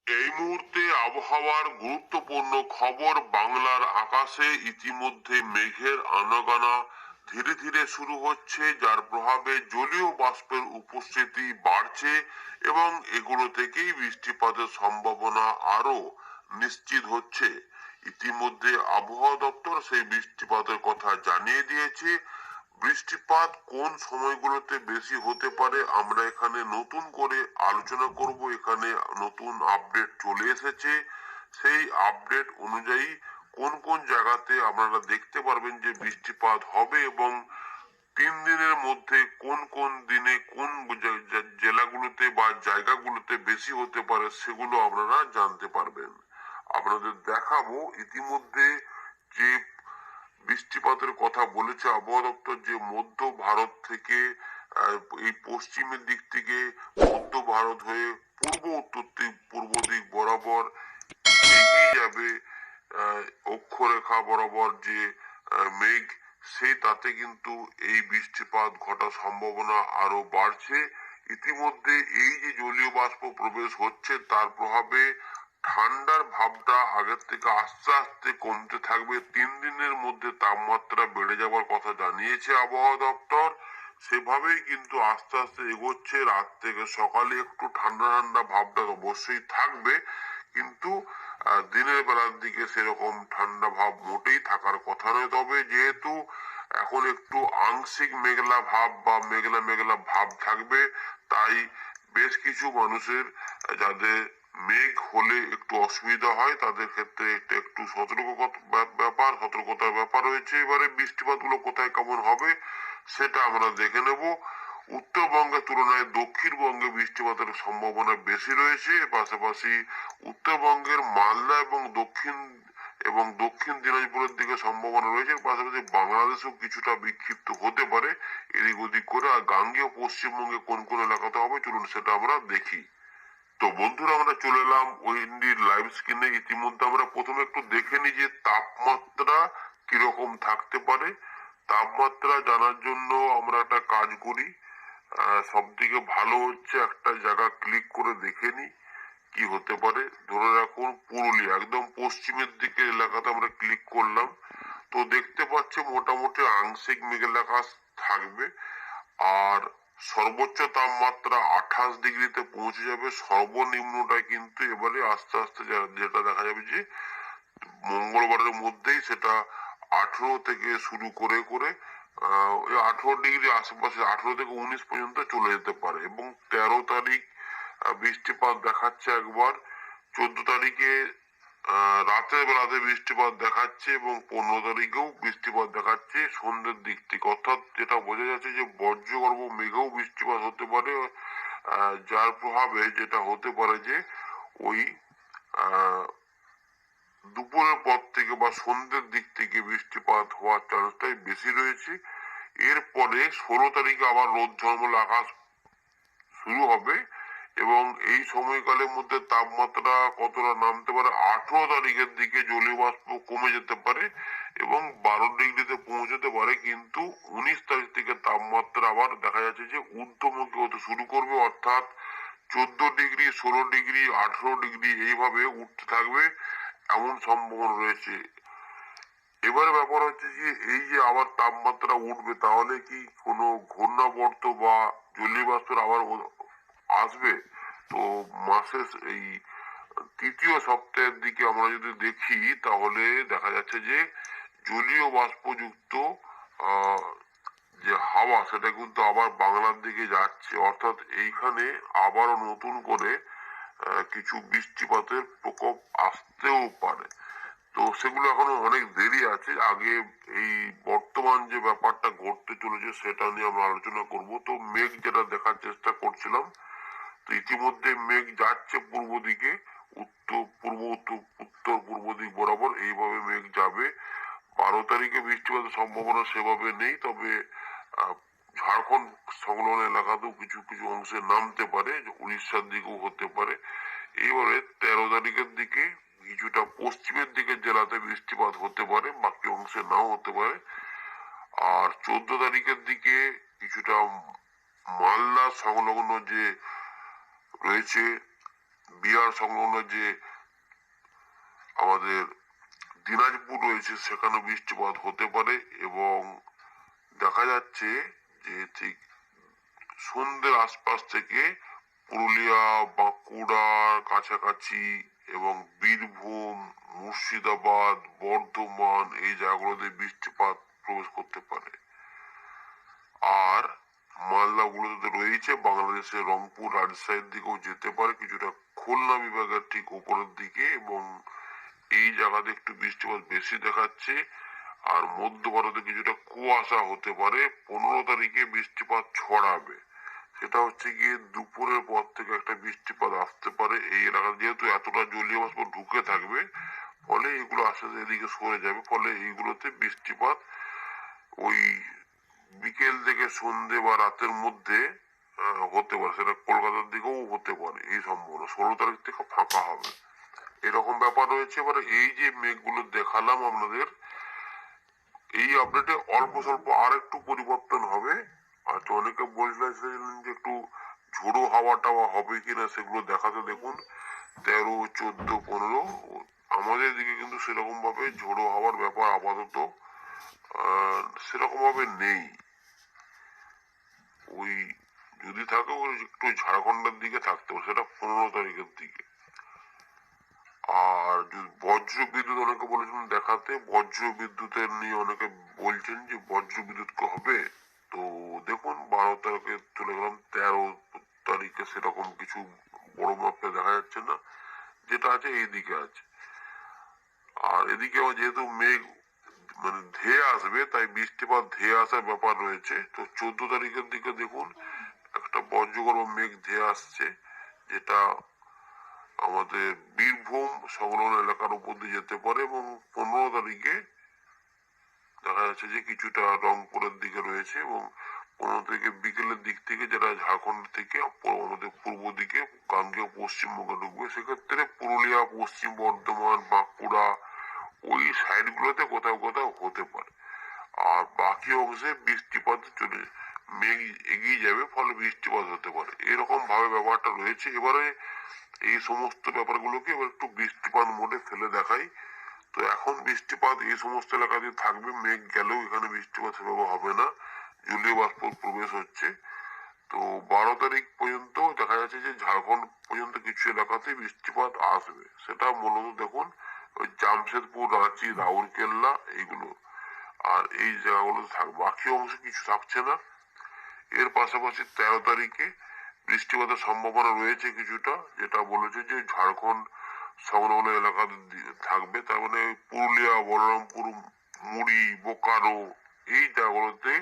এই মুহূর্তে আবহাওয়ার গুরুত্বপূর্ণ খবর। বাংলার আকাশে ইতিমধ্যে মেঘের আনাগোনা ধীরে ধীরে শুরু হচ্ছে, যার প্রভাবে জলীয় বাষ্পের উপস্থিতি বাড়ছে এবং এগুলো থেকেই বৃষ্টিপাতের সম্ভাবনা আরো নিশ্চিত হচ্ছে। ইতিমধ্যে আবহাওয়া দপ্তর সেই বৃষ্টিপাতের কথা জানিয়ে দিয়েছে। বৃষ্টিপাত কোন সময়গুলোতে বেশি হতে পারে আমরা এখানে নতুন করে আলোচনা করব। এখানে নতুন আপডেট চলে এসেছে। সেই আপডেট অনুযায়ী কোন কোন জায়গাতে আপনারা দেখতে পারবেন যে বৃষ্টিপাত হবে এবং 3 দিনের মধ্যে কোন কোন দিনে কোন জেলাগুলোতে বা জায়গাগুলোতে বেশি হতে পারে সেগুলো আপনারা জানতে পারবেন। আপনাদের দেখাবো ইতিমধ্যে যে বৃষ্টিপাতের কথা বলেছে আবহাওয়া দপ্তর, যে মধ্য ভারত থেকে এই পশ্চিমের দিক থেকে মধ্য ভারত হয়ে পূর্ব উত্তর পূর্ব দিক বরাবর এগিয়ে যাবে। আহ, অক্ষরেখা বরাবর যে মেঘ, সেই তাতে কিন্তু এই বৃষ্টিপাত ঘটার সম্ভাবনা আরো বাড়ছে। ইতিমধ্যে এই যে জলীয় বাষ্প প্রবেশ হচ্ছে তার প্রভাবে ঠান্ডার ভাবটা আগের থেকে আস্তে আস্তে কমতে থাকবে। 3 দিনের মধ্যে তাপমাত্রা বেড়ে যাওয়ার কথা জানিয়েছে আবহাওয়া দপ্তর। সেভাবেই কিন্তু আস্তে আস্তে এগোচ্ছে। রাত থেকে সকালে একটু ঠান্ডা ঠান্ডা ভাবটা অবশ্যই থাকবে, কিন্তু দিনের বেলার দিকে সেরকম ঠান্ডা ভাব মোটেই থাকার কথা নয়। তবে যেহেতু এখন একটু আংশিক মেঘলা ভাব বা মেঘলা মেঘলা ভাব থাকবে, তাই বেশ কিছু মানুষের যাদের মেঘ হলে একটু অসুবিধা হয় তাদের ক্ষেত্রে এটা একটু সতর্কতার ব্যাপার রয়েছে। এবারে বৃষ্টিপাত গুলো কোথায় কেমন হবে সেটা আমরা দেখে নেব। উত্তরবঙ্গের তুলনায় দক্ষিণবঙ্গে বৃষ্টিপাতের সম্ভাবনা বেশি রয়েছে। পাশাপাশি উত্তরবঙ্গের মালদা এবং দক্ষিণ দিনাজপুরের দিকে সম্ভাবনা রয়েছে। পাশাপাশি বাংলাদেশেও কিছুটা বিক্ষিপ্ত হতে পারে এদিক ওদিক করে। আর গাঙ্গেয় পশ্চিমবঙ্গে কোন কোন এলাকাতে হবে চলুন সেটা আমরা দেখি। তো বন্ধুরা, আমরা চলে এলাম ওয়েন্ডির লাইভ স্ক্রিনে। ইতিমধ্যে আমরা প্রথমে একটু দেখে নিই যে তাপমাত্রা কিরকম থাকতে পারে। তাপমাত্রা জানার জন্য আমরা একটা কাজ করি। সব থেকে ভালো হচ্ছে একটা জায়গা ক্লিক করে দেখে নিই কি হতে পারে। ধরে রাখুন পুরুলিয়া, একদম পশ্চিমের দিকে এলাকাতে আমরা ক্লিক করলাম। তো দেখতে পাচ্ছি মোটামুটি আংশিক মেঘলা আকাশ থাকবে। আর সর্বোচ্চ তাপমাত্রা 28 ডিগ্রিতে পৌঁছে যাবে। সর্বনিম্নটা কিন্তু এবারে আস্তে আস্তে যেটা দেখা যাবে যে মঙ্গলবারের মধ্যেই সেটা 18 থেকে শুরু করে করে ওই 18 ডিগ্রি আশেপাশে 18 থেকে 19 পর্যন্ত চলে যেতে পারে। এবং 13 তারিখ বৃষ্টিপাত দেখাচ্ছে একবার। 14 তারিখে রাতের বেলাতে বৃষ্টিপাত দেখাচ্ছে এবং 15 তারিখেও বৃষ্টিপাত দেখাচ্ছে সন্ধ্যের দিক থেকে। অর্থাৎ যেটা বোঝা যাচ্ছে যে বজ্রগর্ভ মেঘেও বৃষ্টিপাত হতে পারে। যার প্রভাবে যেটা হতে পারে যে ওই আহ দুপুরের পর থেকে বা সন্ধ্যের দিক থেকে বৃষ্টিপাত হওয়ার চান্সটাই বেশি রয়েছে। এরপরে 16 তারিখে আবার রোদ ঝলমল আকাশ শুরু হবে এবং এই সময়কালের মধ্যে তাপমাত্রা কতটা নামতে পারে, 18 তারিখের দিকে জলীয় বাষ্প কমে যেতে পারে এবং 12 ডিগ্রিতে পৌঁছতে পারে। কিন্তু 19 তারিখ থেকে তাপমাত্রা আবার দেখা যাচ্ছে যে ঊর্ধ্বমুখী হতে শুরু করবে। অর্থাৎ 14 ডিগ্রি, 16 ডিগ্রি, 18 ডিগ্রি এইভাবে উঠতে থাকবে, এমন সম্ভাবনা রয়েছে। এবারে ব্যাপার হচ্ছে যে এই যে আবার তাপমাত্রা উঠবে, তাহলে কি কোনো ঘূর্ণাবর্ত বা জলীয় বাষ্পের আবার আসবে? তো মাসের এই তৃতীয় সপ্তাহের দিকে আমরা যদি দেখি তাহলে দেখা যাচ্ছে যে জলীয় বাষ্পযুক্ত আহ যে হাওয়া সেটা কিন্তু আবার বাংলার দিকে যাচ্ছে। অর্থাৎ এইখানে আবারও নতুন করে কিছু বৃষ্টিপাতের প্রকোপ আসতেও পারে। তো সেগুলো এখনো অনেক দেরি আছে। আগে এই বর্তমান যে ব্যাপারটা ঘটতে চলেছে সেটা নিয়ে আমরা আলোচনা করব। তো মেঘ যেটা দেখার চেষ্টা করছিলাম, তো ইতিমধ্যে মেঘ যাচ্ছে পূর্ব দিকে, উত্তর পূর্ব দিক বরাবর এইভাবে মেঘ যাবে। 12 তারিখে বৃষ্টিপাতের সম্ভাবনা সেভাবে নেই, তবে ঝাড়খণ্ড সংলগ্ন এলাকাতেও কিছু কিছু অংশে নামতে পারে, উড়িষ্যার দিকেও হতে পারে। এবারে 13 তারিখের দিকে কিছুটা পশ্চিমের দিকের জেলাতে বৃষ্টিপাত হতে পারে, বাকি অংশে নাও হতে পারে। আর 14 তারিখের দিকে কিছুটা মালদা সংলগ্ন যে রয়েছে বিহার সংলগ্ন যে আমাদের দিনাজপুর রয়েছে সেখানে বৃষ্টিপাত হতে পারে। এবং দেখা যাচ্ছে যে ঠিক সন্ধ্যের আশপাশ থেকে পুরুলিয়া, বাঁকুড়ার কাছাকাছি এবং বীরভূম, মুর্শিদাবাদ, বর্ধমান এই জায়গাগুলোতে বৃষ্টিপাত প্রবেশ করতে পারে। আর মালদাগুলোতে রয়েছে বাংলাদেশের রংপুর, রাজশাহীর দিকেও যেতে পারে, কিছুটা খুলনা বিভাগের ঠিক উপরের দিকে, এবং এই জায়গাতে একটু বৃষ্টিপাত বেশি দেখাচ্ছে। আর মধ্য ভারতে কিছুটা কুয়াশা হতে পারে। 15 তারিখে বৃষ্টিপাত ছড়াবে, সেটা হচ্ছে গিয়ে দুপুরের পর থেকে একটা বৃষ্টিপাত আসতে পারে এই এলাকায়, যেহেতু এতটা জলীয় বাষ্প ঢুকে থাকবে, ফলে এগুলো আস্তে আস্তে এদিকে সরে যাবে, ফলে এইগুলোতে বৃষ্টিপাত ওই বিকেল থেকে সন্ধে বা রাতের মধ্যে হতে পারে। সেটা কলকাতার দিকেও হতে পারে, এই সম্ভাবনা 16 তারিখ থেকে ফাঁকা হবে, এরকম ব্যাপার রয়েছে। এবারে এই যে মেঘগুলো দেখালাম আপনাদের, এই আপডেটে অল্প স্বল্প আর একটু পরিবর্তন হবে। আর তো অনেকে বলছিলেন যে একটু ঝোড়ো হাওয়া টাওয়া হবে কিনা, সেগুলো দেখাতে দেখুন 13, 14, 15। আমাদের দিকে কিন্তু সেরকম ভাবে ঝোড়ো হাওয়ার ব্যাপার আপাতত সেরকম ভাবে নেই। ওই যদি থাকে ওই একটু ঝাড়খণ্ডের দিকে থাকতে পারে, সেটা 15 তারিখের দিকে। আর যদি বজ্র বিদ্যুৎ অনেকে বলেছেন দেখাতে, বজ্র বিদ্যুতের নিয়ে অনেকে বলছেন যে বজ্র বিদ্যুৎ কি হবে। তো দেখুন 12 তারিখে চলে গেলাম, 13 তারিখে সেরকম কিছু বড় মাপে দেখা যাচ্ছে না, যেটা আছে এইদিকে আছে। আর এদিকে যেহেতু মেঘ মানে ধেয়ে আসবে, তাই বৃষ্টিপাত ধেয়ে আসার ব্যাপার রয়েছে। তো 14 তারিখের দিকে দেখুন একটা বজ্রগর্ভ মেঘ ধেয়ে আসছে, যেটা আমাদের বীরভূম সংলগ্ন এলাকার উপর দিয়ে যেতে পারে। এবং 15 তারিখে দেখা যাচ্ছে যে কিছুটা রংপুরের দিকে রয়েছে, এবং 15 তারিখে বিকেলের দিক থেকে যেটা ঝাড়খণ্ড থেকে আমাদের পূর্ব দিকে গাঙ্গেয় পশ্চিমবঙ্গে ঢুকবে, সেক্ষেত্রে পুরুলিয়া, পশ্চিম বর্ধমান, বাঁকুড়া ওই সাইড গুলোতে কোথাও কোথাও হতে পারে। আর বাকি অংশে বৃষ্টিপাত চলে মেঘ এগিয়ে যাবে, ফলে বৃষ্টিপাত হতে পারে, এরকম ভাবে ব্যাপারটা রয়েছে। এবারে এই সমস্ত ব্যাপারগুলোকে এবার একটু বৃষ্টিপাত মোডে ফেলে দেখাই। তো এখন বৃষ্টিপাত এই সমস্ত এলাকাতে থাকবে, মেঘ গেলেও এখানে বৃষ্টিপাত সেভাবে হবে না, জলীয় বাষ্প প্রবেশ হচ্ছে। তো 12 তারিখ পর্যন্ত দেখা যাচ্ছে যে ঝাড়খণ্ড পর্যন্ত কিছু এলাকাতে বৃষ্টিপাত আসবে, সেটা মূলত দেখুন ওই জামশেদপুর, রাঁচি, রাউরকেল্লা এইগুলো, আর এই জায়গাগুলো থাকবে, বাকি অংশ কিছু থাকছে না। এর পাশাপাশি 13 তারিখে বৃষ্টিপাতের সম্ভাবনা রয়েছে কিছুটা, যেটা বলেছে যে ঝাড়খণ্ড সংলগ্ন এলাকাতে থাকবে, তার মানে পুরুলিয়া, বলরামপুর, মুড়ি, বোকারো এই জায়গাগুলোতে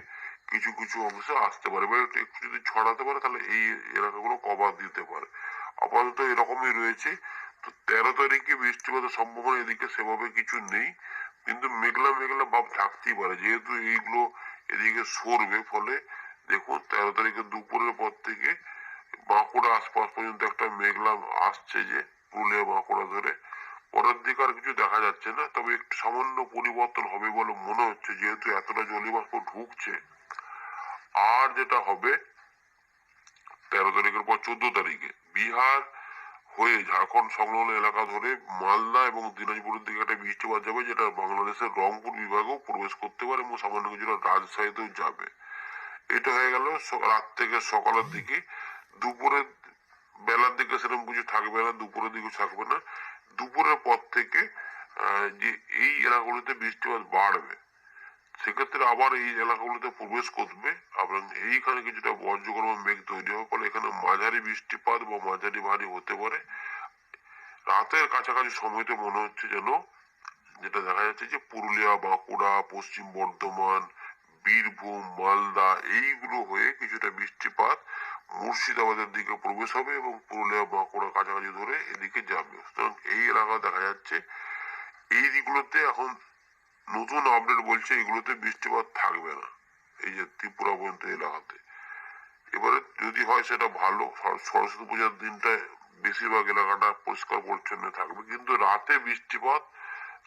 কিছু কিছু অংশে আসতে পারে, বা একটু একটু যদি ছড়াতে পারে তাহলে এই এলাকাগুলো কভার দিতে পারে। আপাতত এরকমই রয়েছে। তো 13 তারিখে বৃষ্টিপাতের সম্ভাবনা এদিকে সেভাবে কিছু নেই, কিন্তু মেঘলা মেঘলা ভাব থাকতেই পারে, যেহেতু এইগুলো এদিকে সরবে, ফলে দেখুন 13 তারিখে দুপুরের পর থেকে বাঁকুড়া আশপাশ পর্যন্ত একটা মেঘলা আসছে, যে পুরুলিয়া বাঁকুড়া ধরে। পরের দিকে আর কিছু দেখা যাচ্ছে না, তবে একটু সামান্য পরিবর্তন হবে বলে মনে হচ্ছে, যেহেতু এতটা জলীয়বাষ্প ঢুকছে। আর যেটা হবে 13 তারিখের পর 14 তারিখে বিহার হয়ে ঝাড়খণ্ড সংলগ্ন এলাকা ধরে মালদা এবং দিনাজপুরের দিকে একটা বৃষ্টিপাত যাবে, যেটা বাংলাদেশের রংপুর বিভাগেও প্রবেশ করতে পারে, এবং সামান্য কিছুটা রাজশাহীতেও যাবে। এটা হয়ে গেল রাত থেকে সকালের দিকে। দুপুরের বেলার দিকে সেরকম কিছু থাকবে না, দুপুরের দিকে থাকবে না। দুপুরের পর থেকে যে এই এলাকাগুলোতে বৃষ্টিপাত বাড়বে, সেক্ষেত্রে আবার এই এলাকাগুলোতে প্রবেশ করবে, এবং এইখানে কিছুটা বজ্রগর্ভ মেঘ তৈরি হবে, ফলে এখানে মাঝারি বৃষ্টিপাত বা মাঝারি ভারী হতে পারে। রাতের কাছাকাছি সময়তে মনে হচ্ছে যেন, যেটা দেখা যাচ্ছে যে পুরুলিয়া, বাঁকুড়া, পশ্চিম বর্ধমান, বীরভূম, মালদা এইগুলো হয়ে কিছুটা বৃষ্টিপাত মুর্শিদাবাদের দিকে প্রবেশ হবে, এবং পুরুলিয়া, বাঁকুড়া কাছাকাছি ধরে এদিকে যাবে। সুতরাং এই এলাকা দেখা যাচ্ছে এই দিকগুলোতে এখন নতুন আপডেট বলছে এগুলোতে বৃষ্টিপাত থাকবে না, এই যে ত্রিপুরা পর্যন্ত এলাকাতে। এবারে যদি হয় সেটা ভালো, সরস্বতী পূজার দিনটায় বেশিরভাগ এলাকাটা পরিষ্কার পরিচ্ছন্ন থাকবে, কিন্তু রাতে বৃষ্টিপাত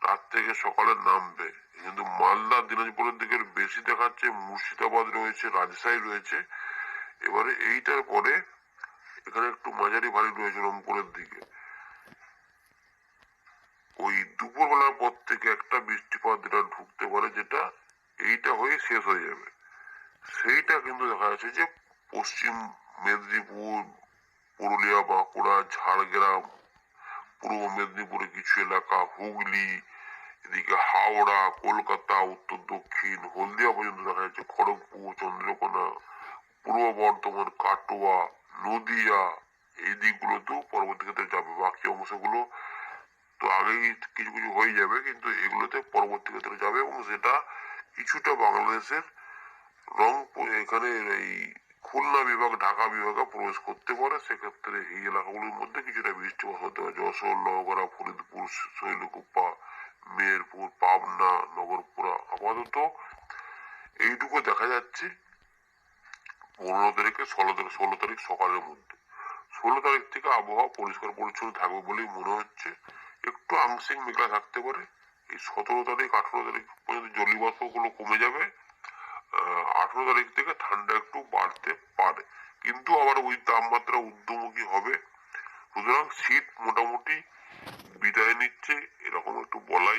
রাত থেকে সকালে নামবে। কিন্তু মালদা, দিনাজপুরের দিকে বেশি দেখাচ্ছে, মুর্শিদাবাদ রয়েছে, রাজশাহী রয়েছে। এবারে এইটার পরে এখানে একটু মাঝারি ভারী রয়েছে রংপুরের দিকে। ওই দুপুরবেলার পর থেকে একটা বৃষ্টিপাত যেটা ঢুকতে পারে, যেটা এইটা হয়ে শেষ হয়ে যাবে, সেইটা কিন্তু দেখা যাচ্ছে যে পশ্চিম মেদিনীপুর, পুরুলিয়া, বাঁকুড়া, ঝাড়গ্রাম, পূর্ব মেদিনীপুরে কিছু এলাকা, হুগলি, এদিকে হাওড়া, কলকাতা, উত্তর দক্ষিণ হলদিয়া পর্যন্ত দেখা যাচ্ছে, খড়গপুর, চন্দ্রকোনা, পূর্ব বর্ধমান, কাটোয়া, নদিয়া, এই দিকগুলোতেও পরবর্তী ক্ষেত্রে যাবে। বাকি অংশগুলো তো আগেই কিছু কিছু হয়ে যাবে, কিন্তু এগুলোতে পরবর্তী ক্ষেত্রে যাবে, এবং সেটা কিছুটা বাংলাদেশের রংপুর, এখানে এই খুলনা বিভাগ, ঢাকা বিভাগে প্রবেশ করতে পারে। সেক্ষেত্রে এই এলাকাগুলোর মধ্যে কিছুটা বৃষ্টিপাত হতে পারে। যশোর, নওগাঁ, ফরিদপুর, শৈলকুপা, মেহেরপুর, পাবনা, নগরপুরা, আপাতত এইটুকু দেখা যাচ্ছে 15 তারিখে, 16 তারিখ সকালের মধ্যে। 16 তারিখ থেকে আবহাওয়া পরিষ্কার পরিচ্ছন্ন থাকবে বলেই মনে হচ্ছে। একটু আংশিক মেঘলা থাকতে পারে। এই 17 তারিখ, 18 তারিখ পর্যন্ত জলীয়বাষ্প গুলো কমে যাবে। 18 তারিখ থেকে ঠান্ডা একটু বাড়তে পারে, কিন্তু আবার ওই তাপমাত্রা ঊর্ধ্বমুখী হবে। সুতরাং শীত মোটামুটি বিদায় নিচ্ছে, এরকম একটু বলাই